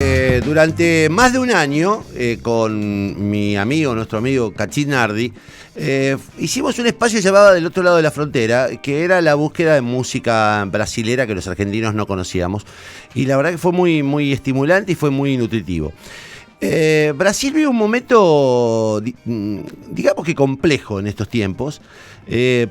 Durante más de un año, con nuestro amigo Cachinardi, hicimos un espacio llamado Del Otro Lado de la Frontera, que era la búsqueda de música brasilera que los argentinos no conocíamos. Y la verdad que fue muy, muy estimulante y fue muy nutritivo. Brasil vive un momento, digamos que complejo en estos tiempos,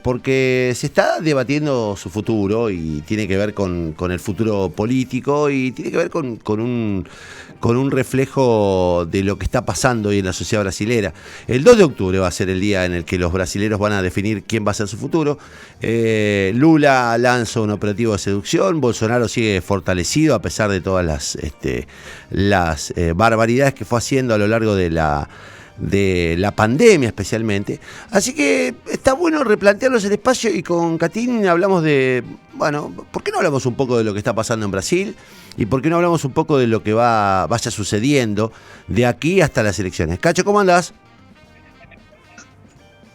porque se está debatiendo su futuro y tiene que ver con el futuro político y tiene que ver con un reflejo de lo que está pasando hoy en la sociedad brasilera. El 2 de octubre va a ser el día en el que los brasileros van a definir quién va a ser su futuro. Lula lanza un operativo de seducción, Bolsonaro sigue fortalecido a pesar de todas las barbaridades que fue haciendo a lo largo de la pandemia especialmente. Así que está bueno replantearnos el espacio y con Catín hablamos de, bueno, ¿por qué no hablamos un poco de lo que está pasando en Brasil? ¿Y por qué no hablamos un poco de lo que vaya sucediendo de aquí hasta las elecciones? Cacho, ¿cómo andás?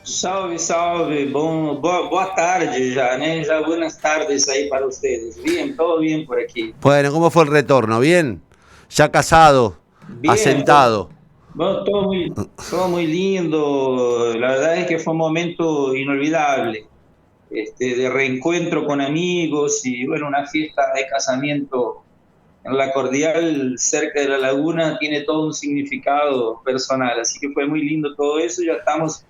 Salve, salve, boa tarde já, né? Já buenas tardes aí para ustedes. Bien, todo bien por aquí. Bueno, ¿cómo fue el retorno? ¿Bien? ¿Ya casado? Bien, ¿Asentado? bueno, todo muy lindo. La verdad es que fue un momento inolvidable, de reencuentro con amigos y bueno, una fiesta de casamiento en la Cordial cerca de la laguna tiene todo un significado personal. Así que fue muy lindo todo eso. Ya estamos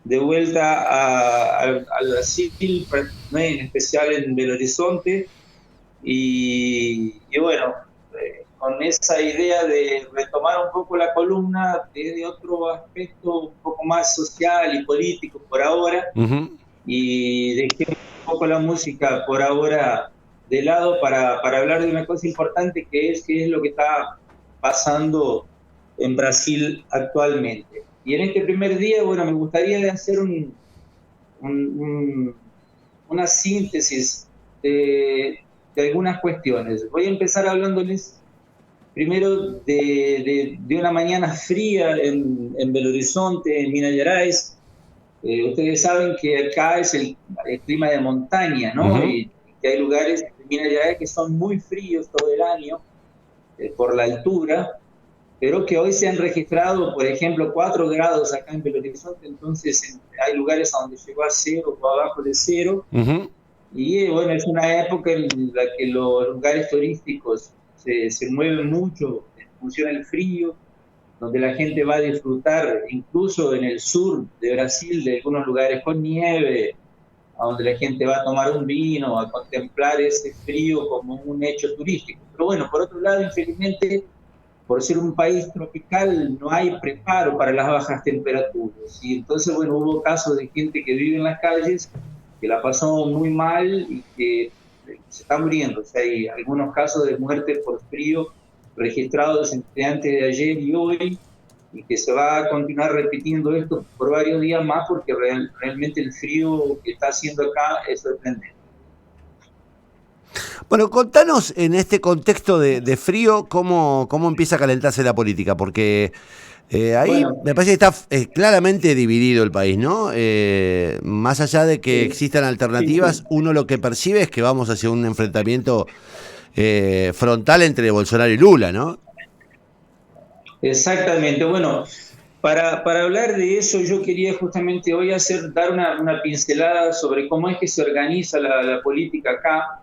de vuelta al Brasil, ¿no? En especial en Belo Horizonte, y bueno, con esa idea de retomar un poco la columna desde otro aspecto un poco más social y político por ahora, Uh-huh. y dejé un poco la música por ahora de lado para hablar de una cosa importante que es lo que está pasando en Brasil actualmente. Y en este primer día, bueno, me gustaría hacer un, una síntesis de algunas cuestiones. Voy a empezar hablándoles primero de una mañana fría en Belo Horizonte, en Minas Gerais. Ustedes saben que acá es el clima de montaña, ¿no? Uh-huh. Y que hay lugares en Minas Gerais que son muy fríos todo el año por la altura, pero que hoy se han registrado, por ejemplo, 4 grados acá en Belo Horizonte, entonces hay lugares a donde llegó a cero o abajo de cero, Uh-huh. y bueno, es una época en la que los lugares turísticos se mueven mucho en función del frío, donde la gente va a disfrutar, incluso en el sur de Brasil, de algunos lugares con nieve, a donde la gente va a tomar un vino, a contemplar ese frío como un hecho turístico. Pero bueno, por otro lado, infelizmente, por ser un país tropical, no hay preparo para las bajas temperaturas. Y entonces, bueno, hubo casos de gente que vive en las calles, que la pasó muy mal y que se está muriendo. O sea, hay algunos casos de muerte por frío registrados entre antes de ayer y hoy, y que se va a continuar repitiendo esto por varios días más porque realmente el frío que está haciendo acá es sorprendente. Bueno, contanos en este contexto de frío cómo empieza a calentarse la política, porque ahí Bueno, me parece que está claramente dividido el país, ¿no? Más allá de que existan sí, alternativas, sí. uno lo que percibe es que vamos hacia un enfrentamiento frontal entre Bolsonaro y Lula, ¿no? Exactamente. Bueno, para hablar de eso, yo quería justamente hoy dar una pincelada sobre cómo es que se organiza la política acá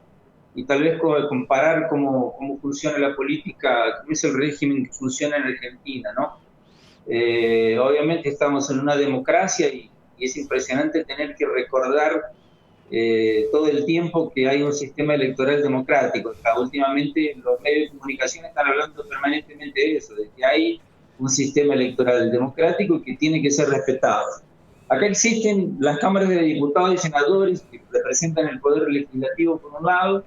y tal vez comparar cómo funciona la política, cómo es el régimen que funciona en Argentina, ¿no? Obviamente estamos en una democracia y es impresionante tener que recordar todo el tiempo que hay un sistema electoral democrático. Acá, últimamente los medios de comunicación están hablando permanentemente de eso, de que hay un sistema electoral democrático que tiene que ser respetado. Acá existen las cámaras de diputados y senadores que representan el poder legislativo por un lado,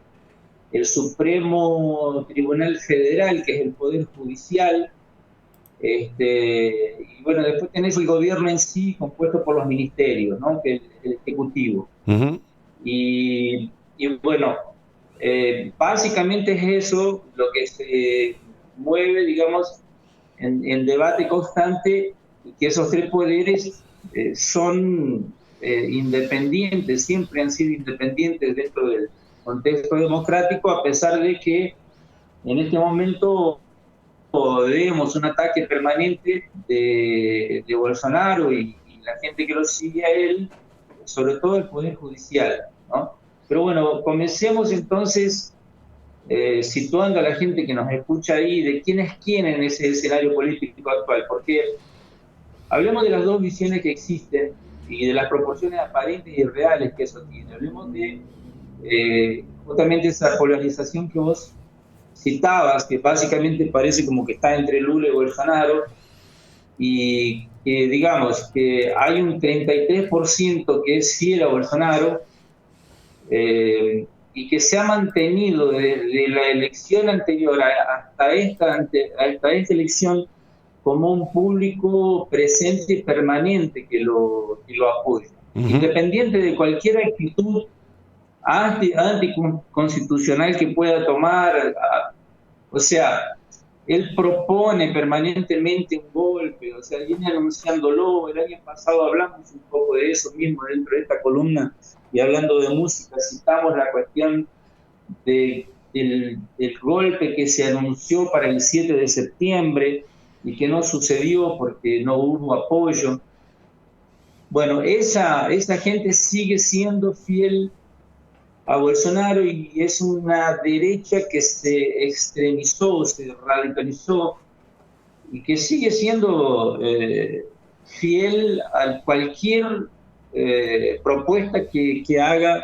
el Supremo Tribunal Federal, que es el poder judicial, y bueno, después tenés el gobierno en sí compuesto por los ministerios, ¿no? Que es el Ejecutivo. Ujú. Y bueno, básicamente es eso lo que se mueve, digamos, en debate constante, y que esos tres poderes son independientes, siempre han sido independientes dentro del contexto democrático, a pesar de que en este momento vemos un ataque permanente de Bolsonaro y la gente que lo sigue a él, sobre todo el Poder Judicial, ¿no? Pero bueno, comencemos entonces situando a la gente que nos escucha ahí de quién es quién en ese escenario político actual, porque hablemos de las dos visiones que existen y de las proporciones aparentes y reales que eso tiene. Hablemos de justamente esa polarización que vos citabas, que básicamente parece como que está entre Lula y Bolsonaro, y que digamos que hay un 33% que es fiel a Bolsonaro, y que se ha mantenido desde la elección anterior hasta esta elección como un público presente y permanente que lo apoya. Independiente de cualquier actitud anticonstitucional que pueda tomar, o sea, él propone permanentemente un golpe, o sea, viene anunciándolo. El año pasado hablamos un poco de eso mismo dentro de esta columna, y hablando de música citamos la cuestión del golpe que se anunció para el 7 de septiembre y que no sucedió porque no hubo apoyo. Bueno, esa gente sigue siendo fiel a Bolsonaro y es una derecha que se extremizó, se radicalizó y que sigue siendo fiel a cualquier propuesta que haga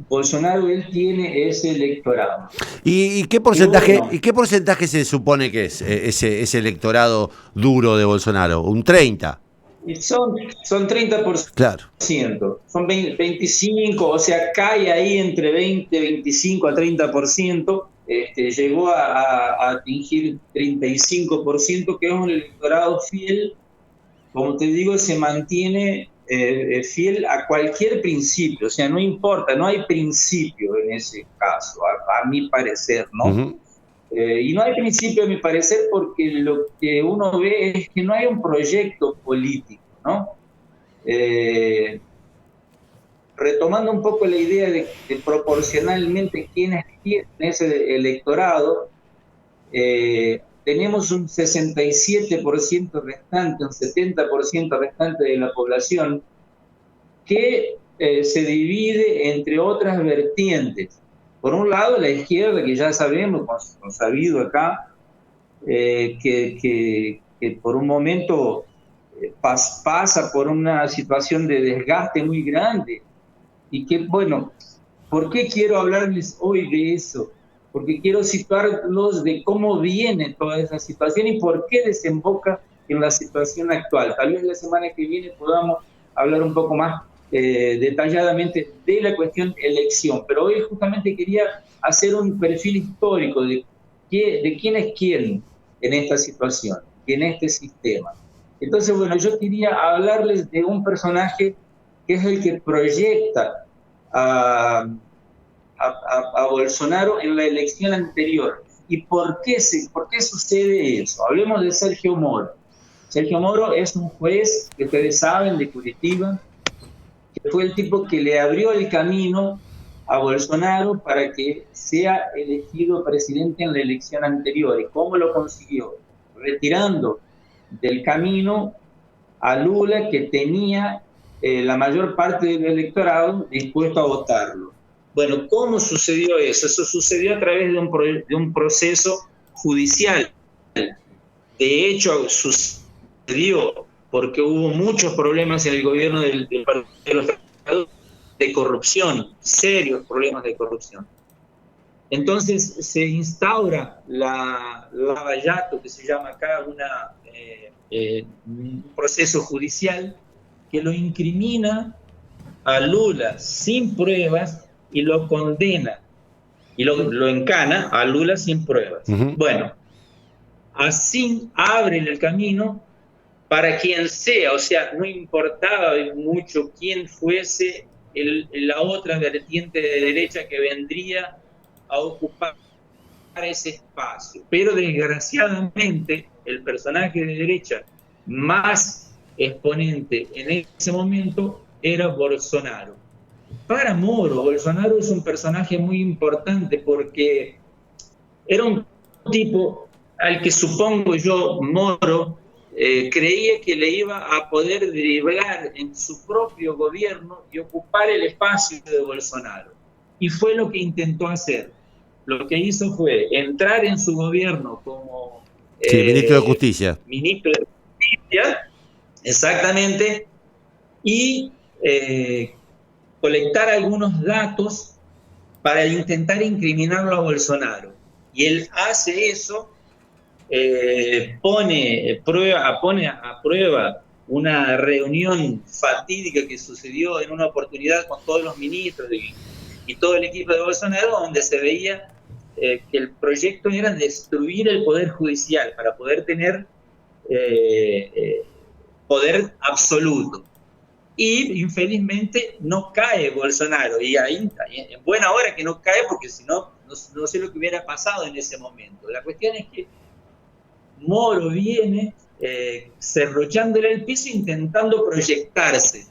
Bolsonaro. Él tiene ese electorado. ¿Y qué porcentaje se supone que es ese electorado duro de Bolsonaro? ¿Un 30%? Y son 30%, claro. Son 25%, o sea, cae ahí entre 25 a 30%, llegó a atingir 35%, que es un electorado fiel. Como te digo, se mantiene fiel a cualquier principio, o sea, no importa, no hay principio en ese caso, a mi parecer, ¿no? Y no hay principio, a mi parecer, porque lo que uno ve es que no hay un proyecto político, ¿no? Retomando un poco la idea de proporcionalmente quién es quién en ese electorado, tenemos un 67% restante, un 70% restante de la población que se divide entre otras vertientes. Por un lado, la izquierda, que ya sabemos, hemos sabido acá, que por un momento pasa por una situación de desgaste muy grande. Y que, bueno, ¿por qué quiero hablarles hoy de eso? Porque quiero situarlos de cómo viene toda esa situación y por qué desemboca en la situación actual. Tal vez la semana que viene podamos hablar un poco más detalladamente de la cuestión elección, pero hoy justamente quería hacer un perfil histórico de quién es quién en esta situación, en este sistema. Entonces, bueno, yo quería hablarles de un personaje que es el que proyecta a Bolsonaro en la elección anterior. ¿Y por qué sucede eso? Hablemos de Sergio Moro. Sergio Moro es un juez que ustedes saben, de Curitiba, que fue el tipo que le abrió el camino a Bolsonaro para que sea elegido presidente en la elección anterior. ¿Y cómo lo consiguió? Retirando del camino a Lula, que tenía la mayor parte del electorado dispuesto a votarlo. Bueno, ¿cómo sucedió eso? Eso sucedió a través de un proceso judicial. De hecho, sucedió porque hubo muchos problemas en el gobierno del Partido de los Trabajadores de corrupción, serios problemas de corrupción. Entonces se instaura la lavallato, que se llama acá, un proceso judicial que lo incrimina a Lula sin pruebas y lo condena y lo encana a Lula sin pruebas. Bueno, así abre el camino para quien sea, o sea, no importaba mucho quién fuese la otra vertiente de derecha que vendría a ocupar ese espacio. Pero desgraciadamente el personaje de derecha más exponente en ese momento era Bolsonaro. Para Moro, Bolsonaro es un personaje muy importante porque era un tipo al que supongo yo, Moro, creía que le iba a poder driblar en su propio gobierno y ocupar el espacio de Bolsonaro. Y fue lo que intentó hacer. Lo que hizo fue entrar en su gobierno como Sí, ministro de Justicia. ministro de Justicia, exactamente, y colectar algunos datos para intentar incriminarlo a Bolsonaro. Y él hace eso, pone a prueba una reunión fatídica que sucedió en una oportunidad con todos los ministros y todo el equipo de Bolsonaro, donde se veía que el proyecto era destruir el poder judicial para poder tener poder absoluto. Y infelizmente no cae Bolsonaro, y ahí en buena hora que no cae, porque si no, no sé lo que hubiera pasado en ese momento. La cuestión es que Moro viene serrochándole el piso, intentando proyectarse,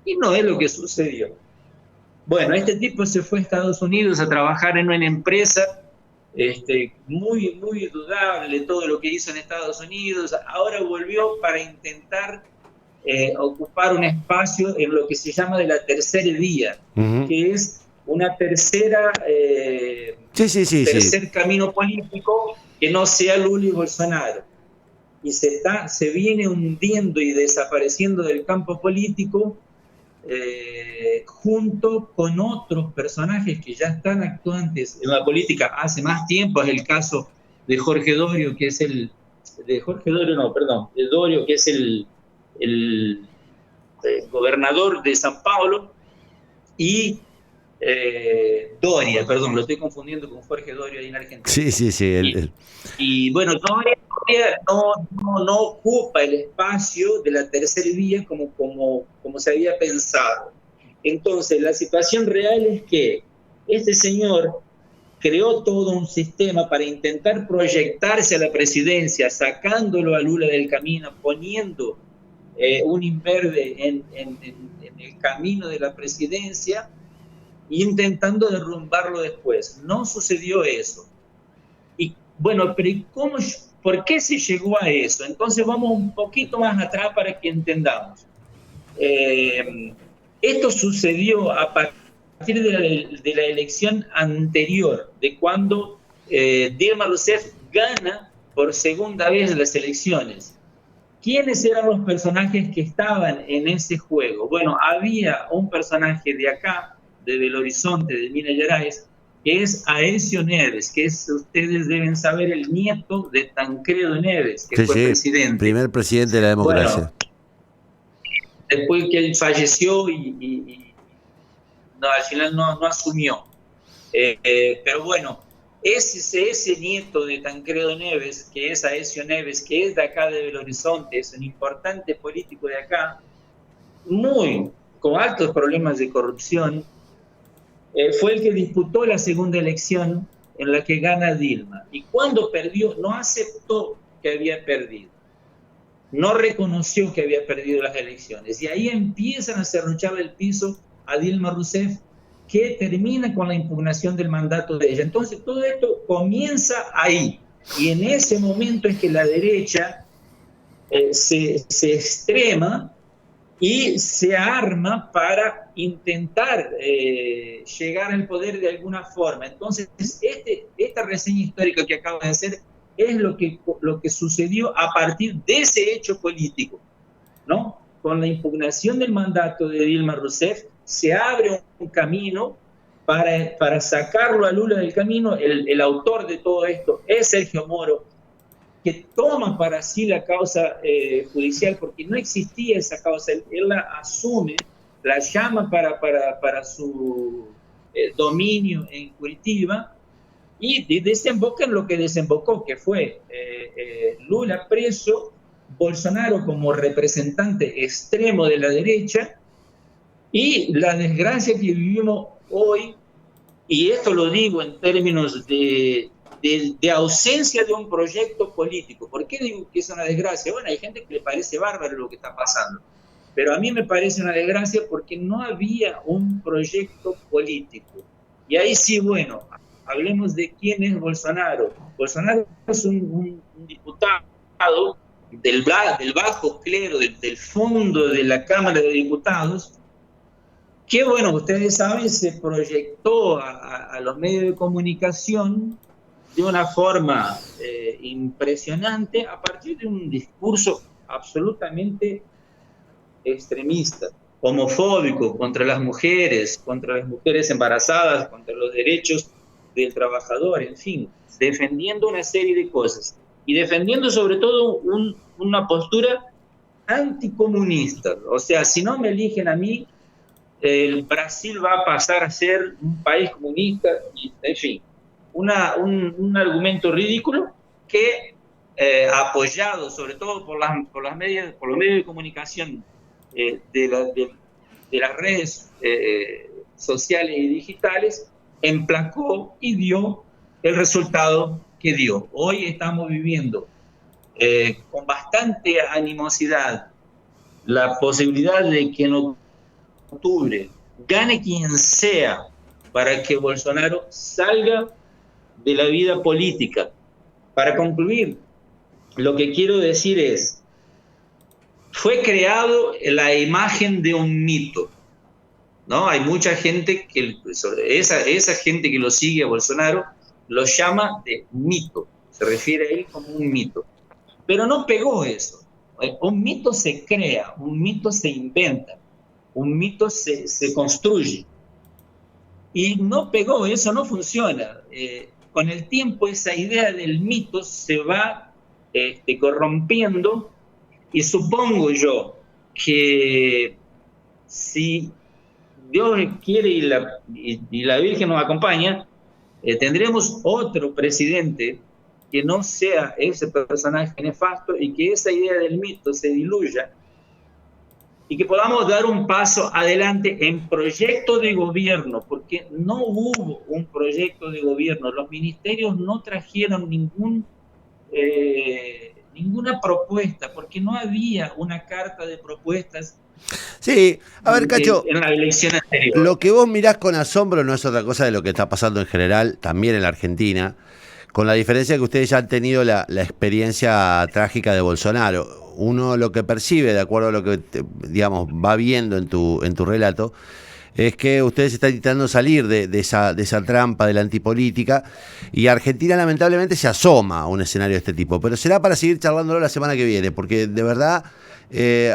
y no es lo que sucedió. Bueno, este tipo se fue a Estados Unidos a trabajar en una empresa muy, muy dudable, todo lo que hizo en Estados Unidos. Ahora volvió para intentar ocupar un espacio en lo que se llama de la tercera vía, que es una tercer camino político que no sea Lula y Bolsonaro. Y se viene hundiendo y desapareciendo del campo político junto con otros personajes que ya están actuantes en la política hace más tiempo. Es el caso de Jorge Dorio, que es de Dorio, que es el gobernador de San Paulo, y Doria, perdón, lo estoy confundiendo con Jorge Dorio ahí en Argentina. Sí. Y bueno, Doria no ocupa el espacio de la tercera vía como se había pensado. Entonces, la situación real es que este señor creó todo un sistema para intentar proyectarse a la presidencia, sacándolo a Lula del camino, poniendo un inverde en el camino de la presidencia, intentando derrumbarlo después. No sucedió eso. Y bueno, pero ¿por qué se llegó a eso? Entonces vamos un poquito más atrás para que entendamos. Esto sucedió a partir de la elección anterior, de cuando Dilma Rousseff gana por segunda vez las elecciones. ¿Quiénes eran los personajes que estaban en ese juego? Bueno, había un personaje de acá, de Belo Horizonte, de Minas Gerais, que es Aécio Neves, que ustedes deben saber, el nieto de Tancredo Neves, que fue presidente. Primer presidente de la democracia. Bueno, después que él falleció y al final no asumió. Pero bueno, ese nieto de Tancredo Neves, que es Aécio Neves, que es de acá de Belo Horizonte, es un importante político de acá, con altos problemas de corrupción, fue el que disputó la segunda elección en la que gana Dilma. Y cuando perdió, no aceptó que había perdido. No reconoció que había perdido las elecciones. Y ahí empiezan a serruchar el piso a Dilma Rousseff, que termina con la impugnación del mandato de ella. Entonces todo esto comienza ahí, y en ese momento es que la derecha se extrema y se arma para intentar llegar al poder de alguna forma. Entonces esta reseña histórica que acabo de hacer es lo que sucedió a partir de ese hecho político, ¿no? Con la impugnación del mandato de Dilma Rousseff se abre un camino para sacarlo a Lula del camino. El autor de todo esto es Sergio Moro, que toma para sí la causa judicial, porque no existía esa causa. Él la asume, la llama para su dominio en Curitiba, y desemboca en lo que desembocó, que fue Lula preso, Bolsonaro como representante extremo de la derecha, y la desgracia que vivimos hoy, y esto lo digo en términos de ausencia de un proyecto político. ¿Por qué digo que es una desgracia? Bueno, hay gente que le parece bárbaro lo que está pasando, pero a mí me parece una desgracia porque no había un proyecto político. Y ahí sí, bueno, hablemos de quién es Bolsonaro. Bolsonaro es un diputado del bajo clero, del fondo de la Cámara de Diputados, que, bueno, ustedes saben, se proyectó a los medios de comunicación de una forma impresionante a partir de un discurso absolutamente extremista, homofóbico, contra las mujeres embarazadas, contra los derechos del trabajador, en fin, defendiendo una serie de cosas y defendiendo sobre todo una postura anticomunista. O sea, si no me eligen a mí, el Brasil va a pasar a ser un país comunista, y, en fin, un argumento ridículo que, apoyado sobre todo por los medios de comunicación de las redes sociales y digitales, emplacó y dio el resultado que dio. Hoy estamos viviendo con bastante animosidad la posibilidad de que en octubre gane quien sea para que Bolsonaro salga de la vida política. Para concluir, lo que quiero decir es, fue creado la imagen de un mito, ¿no? Hay mucha gente que, esa gente que lo sigue a Bolsonaro, lo llama de mito, se refiere a él como un mito. Pero no pegó eso. Un mito se crea, un mito se inventa, un mito se construye. Y no pegó, eso no funciona. Con el tiempo esa idea del mito se va corrompiendo, y supongo yo que si Dios quiere y la Virgen nos acompaña, tendremos otro presidente que no sea ese personaje nefasto, y que esa idea del mito se diluya y que podamos dar un paso adelante en proyecto de gobierno, porque no hubo un proyecto de gobierno. Los ministerios no trajeron ninguna propuesta, porque no había una carta de propuestas. Sí, a ver, Cacho, en la elección anterior. Lo que vos mirás con asombro no es otra cosa de lo que está pasando en general, también en la Argentina, con la diferencia que ustedes ya han tenido la experiencia trágica de Bolsonaro. Uno lo que percibe, de acuerdo a lo que digamos va viendo en tu relato, es que ustedes están intentando salir de esa trampa de la antipolítica, y Argentina lamentablemente se asoma a un escenario de este tipo, pero será para seguir charlándolo la semana que viene, porque de verdad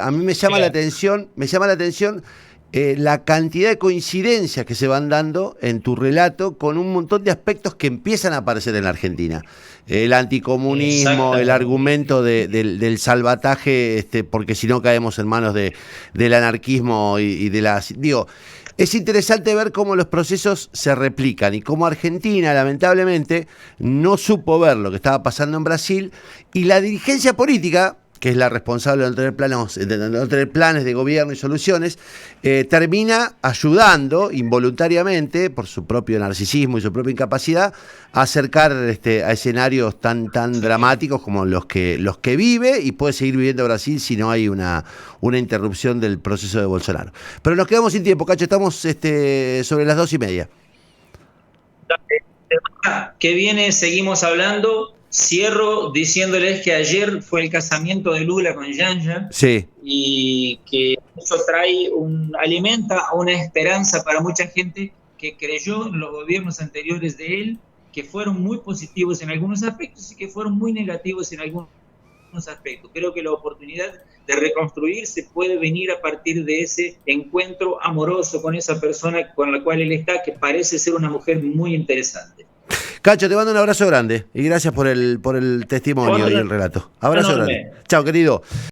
a mí me llama la atención la cantidad de coincidencias que se van dando en tu relato con un montón de aspectos que empiezan a aparecer en la Argentina. El anticomunismo, el argumento del salvataje, porque si no caemos en manos del anarquismo y de las... Digo, es interesante ver cómo los procesos se replican y cómo Argentina, lamentablemente, no supo ver lo que estaba pasando en Brasil, y la dirigencia política, que es la responsable de no tener planes de gobierno y soluciones, termina ayudando involuntariamente, por su propio narcisismo y su propia incapacidad, a acercar a escenarios tan dramáticos como los que vive y puede seguir viviendo Brasil si no hay una interrupción del proceso de Bolsonaro. Pero nos quedamos sin tiempo, Cacho, estamos sobre las 2:30. Que viene, seguimos hablando. Cierro diciéndoles que ayer fue el casamiento de Lula con Janja, sí, y que eso alimenta una esperanza para mucha gente que creyó en los gobiernos anteriores de él, que fueron muy positivos en algunos aspectos y que fueron muy negativos en algunos aspectos. Creo que la oportunidad de reconstruirse puede venir a partir de ese encuentro amoroso con esa persona con la cual él está, que parece ser una mujer muy interesante. Cacho, te mando un abrazo grande y gracias por el testimonio y el relato. Abrazo grande. Chao, querido.